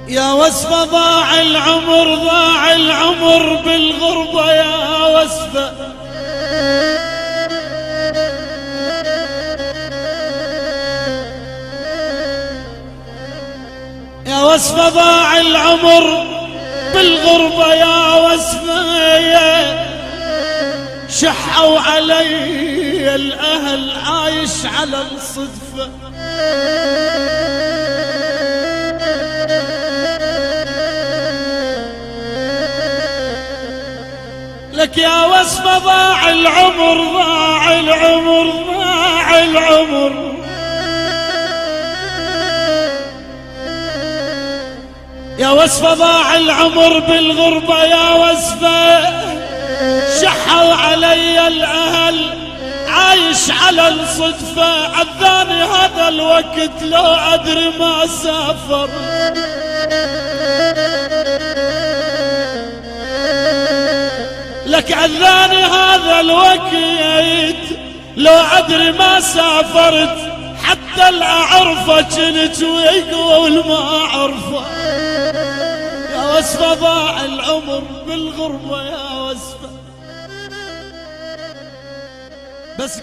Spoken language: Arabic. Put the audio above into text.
يا وصفة ضاع العمر ضاع العمر بالغربة يا وصفة. يا وصفة ضاع العمر بالغربة يا وصفة. شحوا علي الأهل عايش على الصدفة. لك يا وصفة ضاع العمر ضاع العمر ضاع العمر. يا وصفة ضاع العمر بالغربة يا وصفة. شحوا علي الأهل عايش على الصدفة. عذاني هذا الوقت لو أدري ما سافر. لك عذاني هذا الوقت لو أدري ما سافرت. حتى الأعرفة كنت ويقول ما أعرفه. يا وصفة ضاع العمر بالغربة يا وصفة. بس